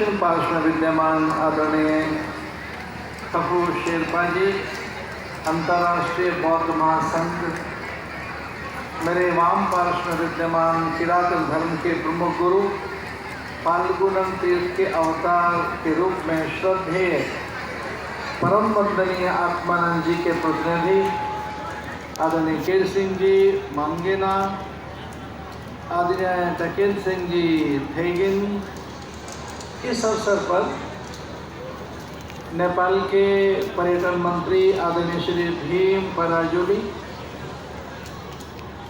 दक्षिण पार्श्व में विद्यमान आदरणीय खफू शेरपा जी, अंतर्राष्ट्रीय बौद्ध महासंघ, मेरे वाम पार्श्व में विद्यमान किरात धर्म के प्रमुख गुरु, फाल्गुनम तीर्थ के अवतार के रूप में श्रद्धेय परम वंदनीय आत्मानंद जी के प्रतिनिधि आदरणीय केर सिंह जी मांगेना, आदरणीय टकेल सिंह जी थेगिन। इस अवसर पर नेपाल के पर्यटन मंत्री आदरणीय श्री भीम पराजुली,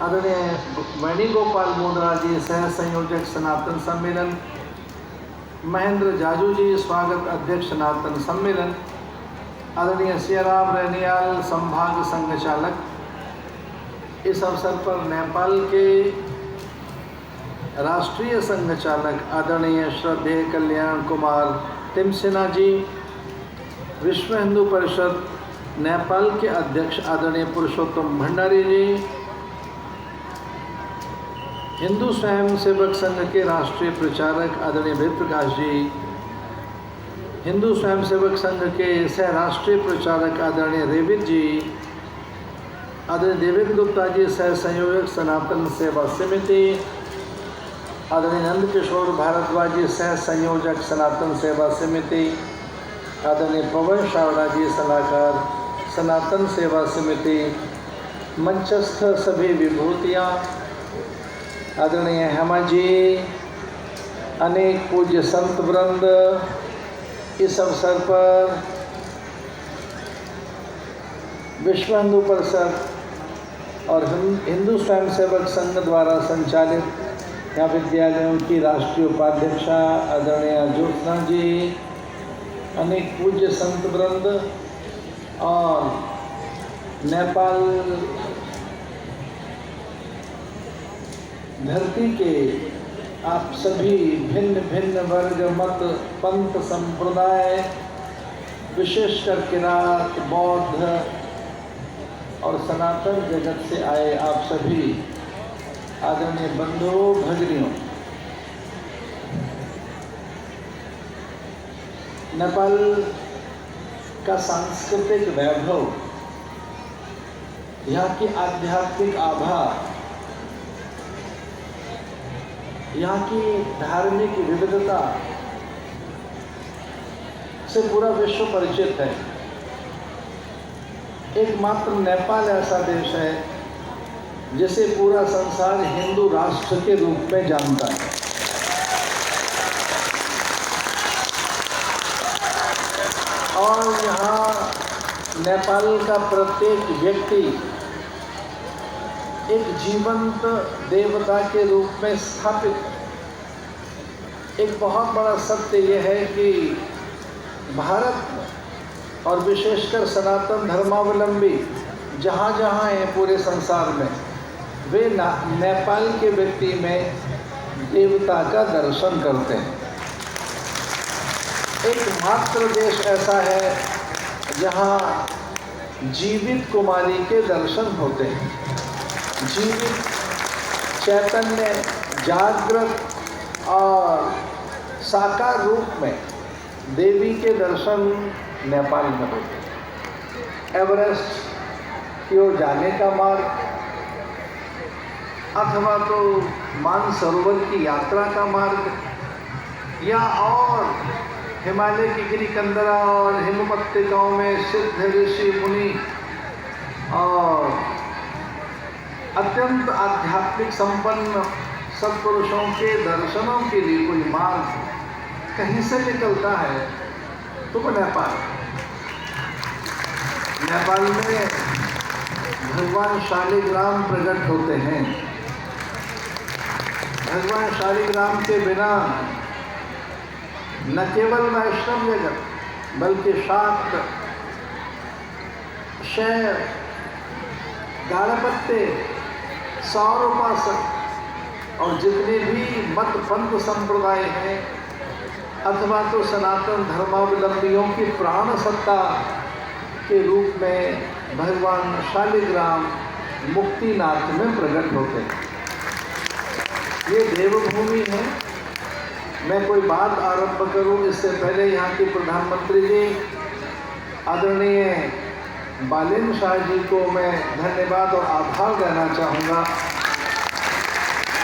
आदरणीय वेणुगोपाल मुद्रा जी सह संयोजक सनातन सम्मेलन, महेंद्र जाजू जी स्वागत अध्यक्ष सनातन सम्मेलन, आदरणीय सियाराम रैनियाल संभाग संघ चालक। इस अवसर पर नेपाल के राष्ट्रीय संघ चालक आदरणीय श्रद्धेय कल्याण कुमार तिमसेना जी, विश्व हिंदू परिषद नेपाल के अध्यक्ष आदरणीय पुरुषोत्तम भंडारी जी, हिंदू स्वयं सेवक संघ के राष्ट्रीय प्रचारक आदरणीय वेद प्रकाश जी, हिंदू स्वयं सेवक संघ के सह राष्ट्रीय प्रचारक आदरणीय रेविद जी, आदरणीय देवेंद्र गुप्ता जी सह संयोजक सनातन सेवा समिति, आदरणीय नंद किशोर भारद्वाज जी सह संयोजक सनातन सेवा समिति, आदरणीय पवन शावड़ा जी सलाहकार सनातन सेवा समिति, मंचस्थ सभी विभूतियाँ, आदरणीय हेमा जी, अनेक पूज्य संत वृंद। इस अवसर पर विश्व हिंदू परिषद और हिंदू स्वयं सेवक संघ द्वारा संचालित या विद्यालयों की राष्ट्रीय उपाध्यक्षा आदरणीय ज्योत्सना जी, अनेक पूज्य संत वृंद और नेपाल धरती के आप सभी भिन्न भिन्न वर्ग मत पंथ संप्रदाय, विशेषकर किरात बौद्ध और सनातन जगत से आए आप सभी आदरणीय बंधुओं भगिनियों, नेपाल का सांस्कृतिक वैभव, यहाँ की आध्यात्मिक आभा, यहाँ की धार्मिक विविधता से पूरा विश्व परिचित है। एकमात्र नेपाल ऐसा देश है जिसे पूरा संसार हिंदू राष्ट्र के रूप में जानता है। और यहाँ नेपाल का प्रत्येक व्यक्ति एक जीवंत देवता के रूप में स्थापित है। एक बहुत बड़ा सत्य यह है कि भारत और विशेषकर सनातन धर्मावलंबी जहाँ जहाँ हैं पूरे संसार में, वे नेपाल के व्यक्ति में देवता का दर्शन करते हैं। एकमात्र देश ऐसा है जहाँ जीवित कुमारी के दर्शन होते हैं। जीवित चैतन्य जागृत और साकार रूप में देवी के दर्शन नेपाल में होते हैं। एवरेस्ट की ओर जाने का मार्ग अथवा तो मानसरोवर की यात्रा का मार्ग या और हिमालय की गिरिकंदरा और हिमपत्तिकाओं में सिद्ध ऋषि मुनि और अत्यंत आध्यात्मिक संपन्न सत्पुरुषों के दर्शनों के लिए कोई मार्ग कहीं से निकलता है तो वो नेपाल में भगवान शालिग्राम प्रकट होते हैं। भगवान शालिग्राम के बिना न केवल वैष्णव जगत बल्कि शाक्त, शैव, गाणपत्य, सौर उपासक और जितने भी मत पंथ संप्रदाय हैं अथवा तो सनातन धर्मावलंबियों की प्राण सत्ता के रूप में भगवान शालिग्राम मुक्तिनाथ में प्रकट होते हैं। ये देवभूमि है मैं कोई बात आरंभ करूं इससे पहले यहाँ के प्रधानमंत्री जी आदरणीय बालेन्द्र शाह जी को मैं धन्यवाद और आभार देना चाहूँगा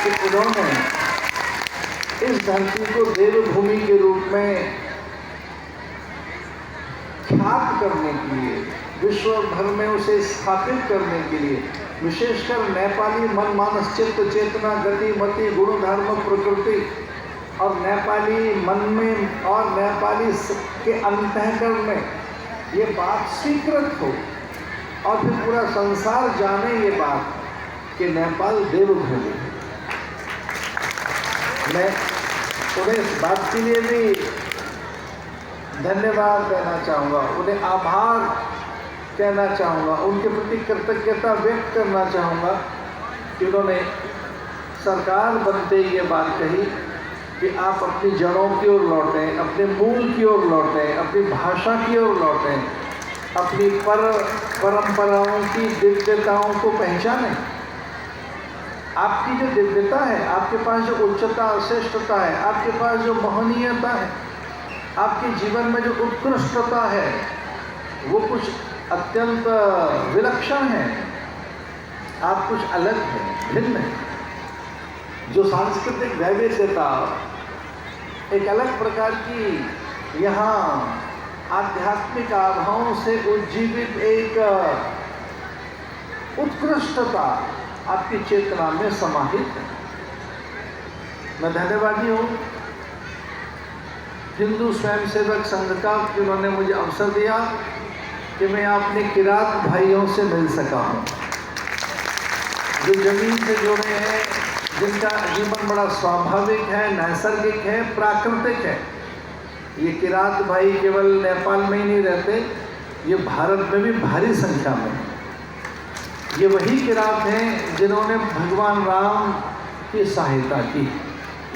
कि उन्होंने इस धरती को देवभूमि के रूप में ख्यात करने के लिए, विश्व भर में उसे स्थापित करने के लिए, विशेषकर नेपाली मन मानस चित्त चेतना गति मति गुण धर्म प्रकृति और नेपाली मन में और नेपाली के अंतःकरण में ये बात स्वीकृत हो और फिर पूरा संसार जाने ये बात कि नेपाल देवभूमि है। मैं उन्हें इस बात के लिए भी धन्यवाद देना चाहूँगा, उन्हें आभार कहना चाहूँगा, उनके प्रति कृतज्ञता व्यक्त करना चाहूँगा कि उन्होंने सरकार बनते ये बात कही कि आप अपनी जड़ों की ओर लौटें, अपने मूल की ओर लौटें, अपनी भाषा की ओर लौटें, अपनी परंपराओं की दिव्यताओं को पहचानें। आपकी जो दिव्यता है, आपके पास जो उच्चता श्रेष्ठता है, आपके पास जो महनीयता है, आपके जीवन में जो उत्कृष्टता है, वो कुछ अत्यंत विलक्षण है। आप कुछ अलग हैं, भिन्न है। जो सांस्कृतिक वैविध्यता, एक अलग प्रकार की यहाँ आध्यात्मिक आभाओं से उज्जीवित एक उत्कृष्टता आपकी चेतना में समाहित है। मैं धन्यवादी हूँ हिंदू स्वयंसेवक संघ का कि उन्होंने मुझे अवसर दिया कि मैं अपने किरात भाइयों से मिल सका हूँ, जो जमीन से जुड़े हैं, जिनका जीवन बड़ा स्वाभाविक है, नैसर्गिक है, प्राकृतिक है। ये किरात भाई केवल नेपाल में ही नहीं रहते, ये भारत में भी भारी संख्या में है। ये वही किरात हैं जिन्होंने भगवान राम की सहायता की,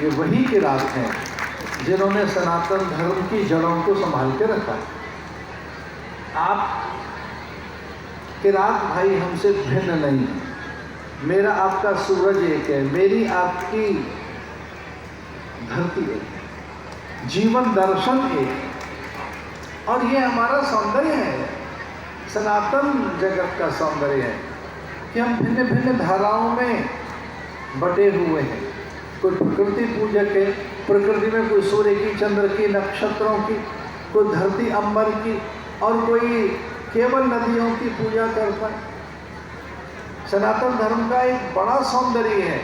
ये वही किरात हैं जिन्होंने सनातन धर्म की जड़ों को संभाल के रखा। आप किरात भाई हमसे भिन्न नहीं है। मेरा आपका सूरज एक है, मेरी आपकी धरती एक है, जीवन दर्शन एक है। और ये हमारा सौंदर्य है, सनातन जगत का सौंदर्य है कि हम भिन्न भिन्न धाराओं में बटे हुए हैं। कोई प्रकृति पूजक है, प्रकृति में कोई सूर्य की, चंद्र की, नक्षत्रों की, कोई धरती अंबर की, और कोई केवल नदियों की पूजा करता है। सनातन धर्म का एक बड़ा सौंदर्य है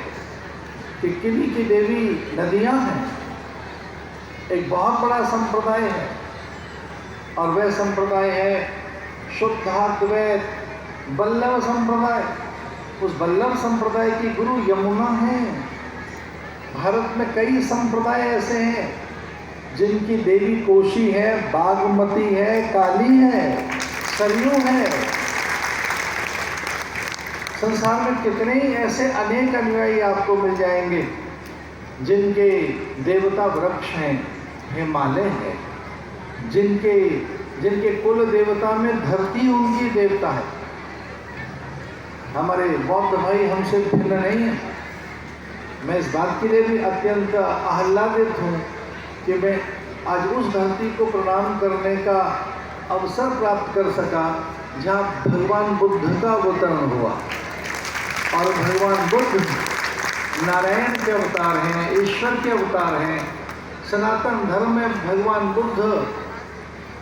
कि किन्हीं की देवी नदियां हैं। एक बहुत बड़ा संप्रदाय है और वह संप्रदाय है शुद्धाद्वैत वल्लभ संप्रदाय। उस वल्लभ संप्रदाय की गुरु यमुना है। भारत में कई संप्रदाय ऐसे हैं जिनकी देवी कोशी है, बागमती है, काली है, सरयू है। संसार में कितने ही ऐसे अनेक अनुयायी आपको मिल जाएंगे जिनके देवता वृक्ष हैं, हिमालय है, जिनके कुल देवता में धरती उनकी देवता है। हमारे बौद्ध भाई हमसे भिन्न नहीं है। मैं इस बात के लिए भी अत्यंत आह्लादित हूँ कि मैं आज उस धरती को प्रणाम करने का अवसर प्राप्त कर सका जहाँ भगवान बुद्ध का अवतरण हुआ। और भगवान बुद्ध नारायण के अवतार हैं, ईश्वर के अवतार हैं। सनातन धर्म में भगवान बुद्ध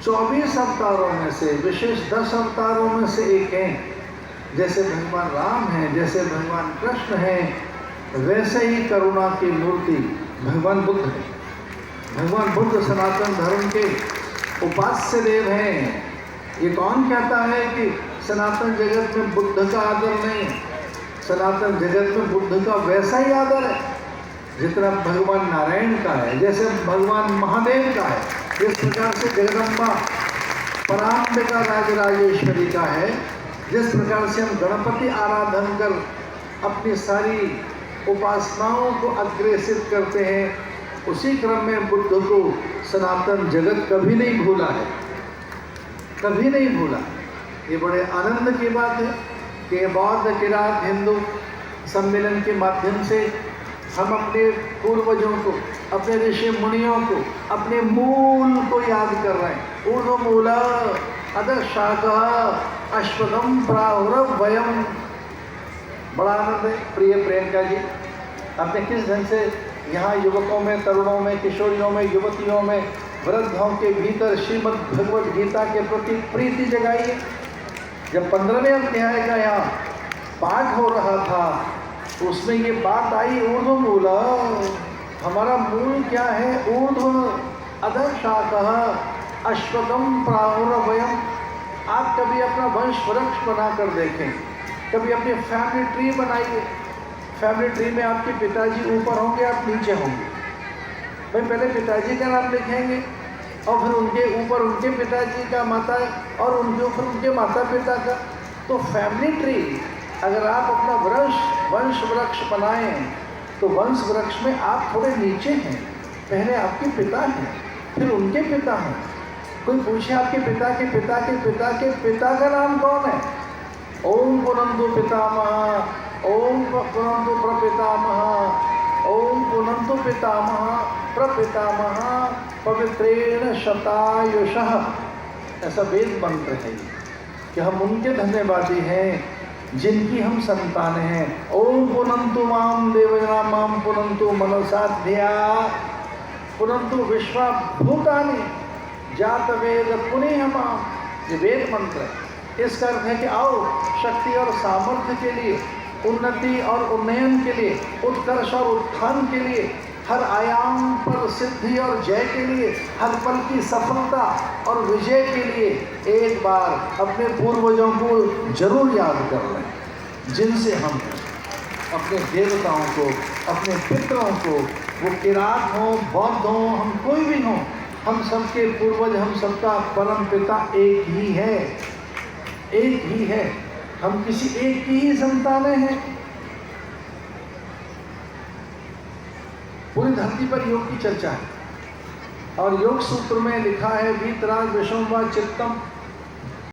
24 अवतारों में से विशेष 10 अवतारों में से एक हैं। जैसे भगवान राम हैं, जैसे भगवान कृष्ण हैं, वैसे ही करुणा की मूर्ति भगवान बुद्ध है। भगवान बुद्ध सनातन धर्म के उपास्य देव हैं। ये कौन कहता है कि सनातन जगत में बुद्ध का आदर नहीं है? सनातन जगत में बुद्ध का वैसा ही आदर है जितना भगवान नारायण का है, जैसे भगवान महादेव का है, जिस प्रकार से जगदम्बा पराम्बिका राजराजेश्वरी का है, जिस प्रकार से हम गणपति आराधन कर अपनी सारी उपासनाओं को अग्रेसित करते हैं, उसी क्रम में बुद्ध को सनातन जगत कभी नहीं भूला है, कभी नहीं भूला। ये बड़े आनंद की बात है कि बौद्ध किरात हिंदू सम्मेलन के माध्यम से हम अपने पूर्वजों को, अपने ऋषि मुनियों को, अपने मूल को याद कर रहे हैं। ऊर्ध्वमूल अधः शाखः अश्वत्थं प्राहुरव्ययम्। बड़ा आनंद है प्रिय प्रियंका जी, आपने किस ढंग से यहाँ युवकों में, तरुणों में, किशोरियों में, युवतियों में, वृद्धों के भीतर श्रीमद् भगवद गीता के प्रति प्रीति जगाई है। जब 15वें अध्याय का यहाँ पाठ हो रहा था तो उसमें ये बात आई, ऊर्ध्वमूल, हमारा मूल क्या है? ऊर्ध्व अधः शाखः अश्वत्थं प्राहुरव्ययम्। आप कभी अपना वंश वृक्ष बना कर देखें, कभी अपनी फैमिली ट्री बनाइए। फैमिली ट्री में आपके पिताजी ऊपर होंगे, आप नीचे होंगे। भाई पहले पिताजी का नाम लिखेंगे और फिर उनके ऊपर उनके पिताजी का, माता, और उनके ऊपर उनके माता पिता का। तो फैमिली ट्री अगर आप अपना वंश वृक्ष बनाएं तो वंश वृक्ष में आप थोड़े नीचे हैं। पहले आपके पिता हैं, फिर उनके पिता हैं। कोई पूछे आपके पिता के पिता के पिता के पिता का नाम कौन है? ओम पुनंतु पितामह, ओम पुनंतु प्रपितामह, ओम पुनंतु पितामह प्रपितामह पवित्रेण शतायुषः। ऐसा वेद मंत्र है कि हम उनके धन्यवादी हैं जिनकी हम संतान हैं। ओम पुनंतु माम देवजना माम पुनंतु मनसा धिया पुनंतु विश्वा भूतानि जात वेद पुण्य माम। ये वेद मंत्र है। इसका अर्थ है कि आओ शक्ति और सामर्थ्य के लिए, उन्नति और उन्नयन के लिए, उत्कर्ष और उत्थान के लिए, हर आयाम पर सिद्धि और जय के लिए, हर पल की सफलता और विजय के लिए एक बार अपने पूर्वजों को जरूर याद कर लें, जिनसे हम अपने देवताओं को, अपने पितरों को, वो किरात हों, बौद्ध हों, हम कोई भी हों, हम सबके पूर्वज, हम सबका परम पिता एक ही है, एक ही है। हम किसी एक की ही संतानें हैं। पूरी धरती पर योग की चर्चा है और योग सूत्र में लिखा है, वीतराग विषम व चित्तम